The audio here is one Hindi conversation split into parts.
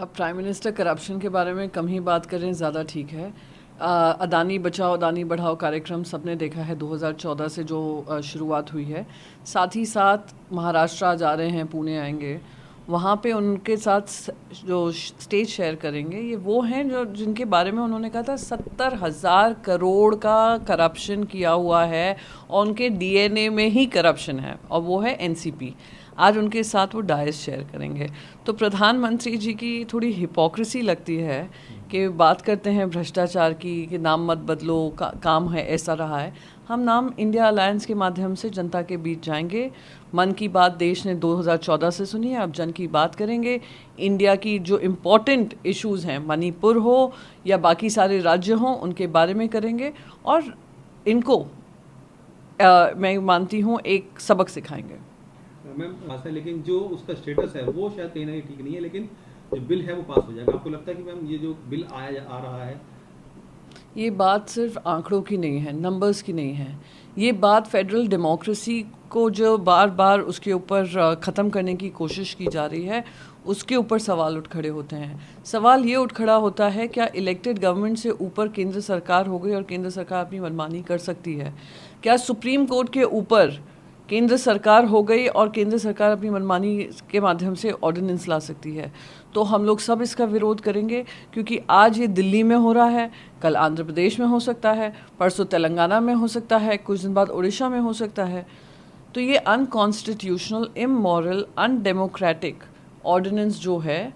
अब प्राइम मिनिस्टर करप्शन के बारे में कम ही बात करें, ज़्यादा ठीक है। अदानी बचाओ अदानी बढ़ाओ कार्यक्रम सबने देखा है 2014 से जो शुरुआत हुई है। साथ ही साथ महाराष्ट्र आज आ रहे हैं, पुणे आएंगे, वहाँ पे उनके साथ जो स्टेज शेयर करेंगे ये वो हैं जो जिनके बारे में उन्होंने कहा था 70,000 करोड़ का करप्शन किया हुआ है और उनके डीएनए में ही करप्शन है, और वो है एनसीपी। आज उनके साथ वो डायस शेयर करेंगे। तो प्रधानमंत्री जी की थोड़ी हिपोक्रेसी लगती है कि बात करते हैं भ्रष्टाचार की कि नाम मत बदलो, काम है ऐसा रहा है। हम नाम इंडिया अलायंस के माध्यम से जनता के बीच जाएंगे। मन की बात देश ने 2014 से सुनी है, अब जन की बात करेंगे। इंडिया की जो इम्पोर्टेंट इश्यूज़ हैं, मणिपुर हो या बाकी सारे राज्य हों, उनके बारे में करेंगे और इनको मैं मानती हूँ एक सबक सिखाएंगे। मैम पास है, लेकिन जो उसका स्टेटस है वो शायद कहीं ना कहीं ठीक नहीं है, लेकिन जो बिल है वो पास हो जाएगा। आपको लगता है कि मैम ये जो बिल आ रहा है, ये बात सिर्फ आंकड़ों की नहीं है, नंबर्स की नहीं है। ये बात फेडरल डेमोक्रेसी को जो बार बार उसके ऊपर ख़त्म करने की कोशिश की जा रही है, उसके ऊपर सवाल उठ खड़े होते हैं। सवाल ये उठ खड़ा होता है, क्या इलेक्टेड गवर्नमेंट से ऊपर केंद्र सरकार हो गई और केंद्र सरकार अपनी मनमानी कर सकती है? क्या सुप्रीम कोर्ट के ऊपर केंद्र सरकार हो गई और केंद्र सरकार अपनी मनमानी के माध्यम से ऑर्डिनेंस ला सकती है? तो हम लोग सब इसका विरोध करेंगे, क्योंकि आज ये दिल्ली में हो रहा है, कल आंध्र प्रदेश में हो सकता है, परसों तेलंगाना में हो सकता है, कुछ दिन बाद उड़ीसा में हो सकता है। तो ये अनकॉन्स्टिट्यूशनल, इमोरल, अनडेमोक्रेटिक ऑर्डिनेंस जो है,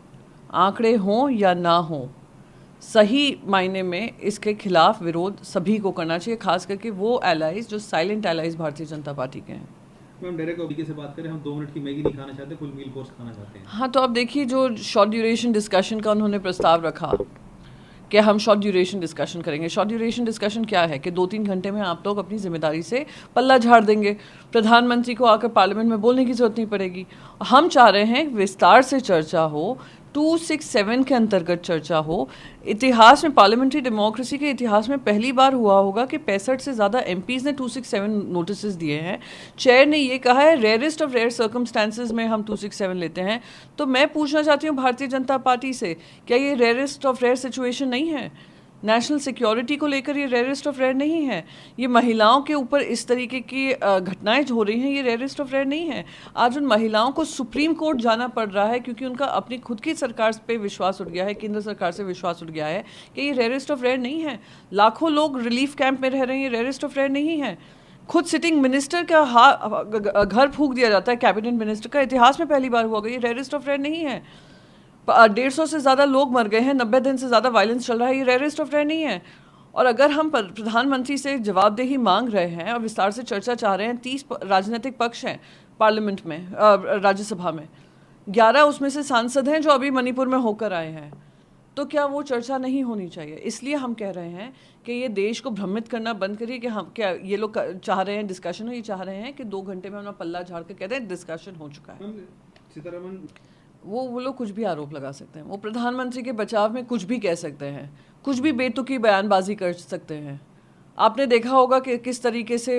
आंकड़े हों या ना हों, सही मायने में इसके खिलाफ विरोध सभी को करना चाहिए, खास करके वो एलाइज जो silent allies Bharatiya Janata party के हैं। मैम डायरेक्ट तरीके से बात करें, हम 2 मिनट की मैगी नहीं खाना चाहते, फुल मील कोर्स खाना चाहते हैं। हाँ, तो अब देखिए जो शॉर्ट ड्यूरेशन डिस्कशन का उन्होंने प्रस्ताव रखा कि हम शॉर्ट ड्यूरेशन डिस्कशन करेंगे। शॉर्ट ड्यूरेशन डिस्कशन क्या है कि 2-3 घंटे में आप लोग अपनी जिम्मेदारी से पल्ला झाड़ देंगे, प्रधानमंत्री को आकर पार्लियामेंट में बोलने की जरूरत नहीं पड़ेगी। हम चाह रहे हैं विस्तार से चर्चा हो, 267 के अंतर्गत चर्चा हो। इतिहास में, पार्लियामेंट्री डेमोक्रेसी के इतिहास में पहली बार हुआ होगा कि 65 से ज़्यादा एमपीज़ ने 267 नोटिस दिए हैं। चेयर ने ये कहा है रेयरेस्ट ऑफ रेयर सर्कमस्टांसेस में हम 267 लेते हैं। तो मैं पूछना चाहती हूँ भारतीय जनता पार्टी से, क्या ये रेयरेस्ट ऑफ रेयर सिचुएशन नहीं है? नेशनल सिक्योरिटी को लेकर ये रेयरेस्ट ऑफ रेयर नहीं है? ये महिलाओं के ऊपर इस तरीके की घटनाएं हो रही हैं, ये रेयरेस्ट ऑफ रेयर नहीं है? आज उन महिलाओं को सुप्रीम कोर्ट जाना पड़ रहा है क्योंकि उनका अपनी खुद की सरकार पे विश्वास उठ गया है, केंद्र सरकार से विश्वास उठ गया है कि ये रेयरेस्ट ऑफ रेयर नहीं है। लाखों लोग रिलीफ कैंप में रह रहे हैं, ये रेयरेस्ट ऑफ रेयर नहीं है। खुद सिटिंग मिनिस्टर का घर फूंक दिया जाता है, कैबिनेट मिनिस्टर का, इतिहास में पहली बार हुआ गया, ये रेयरेस्ट ऑफ रेयर नहीं है। 150 से ज़्यादा लोग मर गए हैं, 90 दिन से ज़्यादा वायलेंस चल रहा है, ये रेयरेस्ट ऑफ रेयर नहीं है। और अगर हम प्रधानमंत्री से जवाबदेही मांग रहे हैं और विस्तार से चर्चा चाह रहे हैं, 30 राजनीतिक पक्ष हैं पार्लियामेंट में, राज्यसभा में, 11 उसमें से सांसद हैं जो अभी मणिपुर में होकर आए हैं, तो क्या वो चर्चा नहीं होनी चाहिए? इसलिए हम कह रहे हैं कि ये देश को भ्रमित करना बंद करिए कि हम क्या ये लोग चाह रहे हैं डिस्कशन हो, ये चाह रहे हैं कि 2 घंटे में अपना पल्ला झाड़ के कहते हैं डिस्कशन हो चुका है। सीतारमन, वो लोग कुछ भी आरोप लगा सकते हैं, वो प्रधानमंत्री के बचाव में कुछ भी कह सकते हैं, कुछ भी बेतुकी बयानबाजी कर सकते हैं। आपने देखा होगा कि किस तरीके से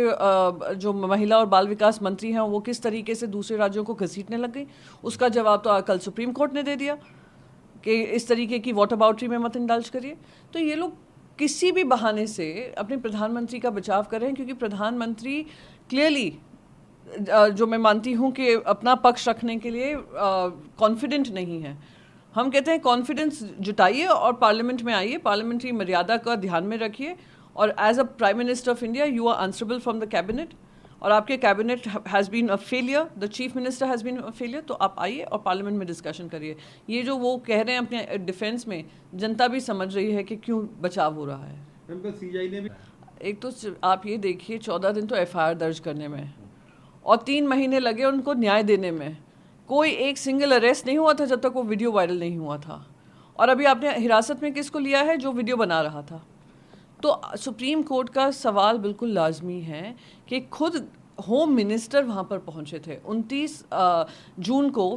जो महिला और बाल विकास मंत्री हैं वो किस तरीके से दूसरे राज्यों को घसीटने लग गई। उसका जवाब तो कल सुप्रीम कोर्ट ने दे दिया कि इस तरीके की वॉटर बाउंड्री में मत इंडल्ज करिए। तो ये लोग किसी भी बहाने से अपने प्रधानमंत्री का बचाव करें, क्योंकि प्रधानमंत्री क्लियरली, जो मैं मानती हूँ कि अपना पक्ष रखने के लिए कॉन्फिडेंट नहीं है। हम कहते हैं कॉन्फिडेंस जुटाइए और पार्लियामेंट में आइए, पार्लियामेंट्री मर्यादा का ध्यान में रखिए, और as a prime minister of India you are answerable from the cabinet, और आपके cabinet has been a failure, the chief minister has been a failure. तो आप आइए और पार्लियामेंट में डिस्कशन करिए। ये जो वो कह रहे हैं अपने डिफेंस में, जनता भी समझ रही है कि क्यों बचाव हो रहा है। सीजीआई ने भी, एक तो आप ये देखिए 14 दिन तो एफआईआर दर्ज करने में और 3 महीने लगे उनको न्याय देने में। कोई एक सिंगल अरेस्ट नहीं हुआ था जब तक वो वीडियो वायरल नहीं हुआ था। और अभी आपने हिरासत में किसको लिया है? जो वीडियो बना रहा था। तो सुप्रीम कोर्ट का सवाल बिल्कुल लाजमी है कि खुद होम मिनिस्टर वहाँ पर पहुँचे थे 29 जून को,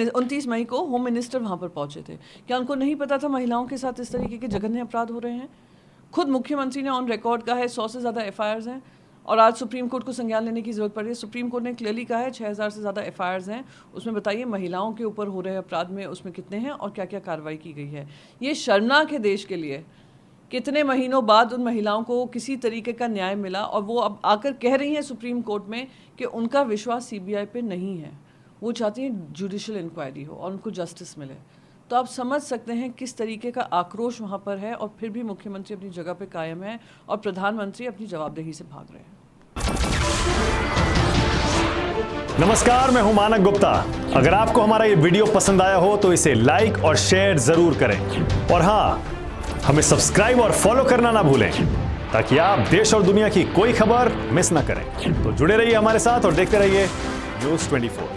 29 मई को होम मिनिस्टर वहाँ पर पहुँचे थे। क्या उनको नहीं पता था महिलाओं के साथ इस तरीके के जघन्य अपराध हो रहे हैं? खुद मुख्यमंत्री ने ऑन रिकॉर्ड कहा है 100 से ज़्यादा एफआईआर्स हैं और आज सुप्रीम कोर्ट को संज्ञान लेने की जरूरत पड़ी है। सुप्रीम कोर्ट ने क्लियरली कहा है 6000 से ज़्यादा FIRs हैं, उसमें बताइए महिलाओं के ऊपर हो रहे अपराध में उसमें कितने हैं और क्या क्या कार्रवाई की गई है। ये शर्मनाक है देश के लिए, कितने महीनों बाद उन महिलाओं को किसी तरीके का न्याय मिला और वो अब आकर कह रही हैं सुप्रीम कोर्ट में कि उनका विश्वास CBI पे नहीं है, वो चाहती हैं जुडिशियल इंक्वायरी हो और उनको जस्टिस मिले। तो आप समझ सकते हैं किस तरीके का आक्रोश वहाँ पर है और फिर भी मुख्यमंत्री अपनी जगह पे कायम है और प्रधानमंत्री अपनी जवाबदेही से भाग रहे हैं। नमस्कार, मैं हूं मानक गुप्ता। अगर आपको हमारा ये वीडियो पसंद आया हो तो इसे लाइक और शेयर जरूर करें और हाँ, हमें सब्सक्राइब और फॉलो करना ना भूलें ताकि आप देश और दुनिया की कोई खबर मिस ना करें। तो जुड़े रहिए हमारे साथ और देखते रहिए News 24।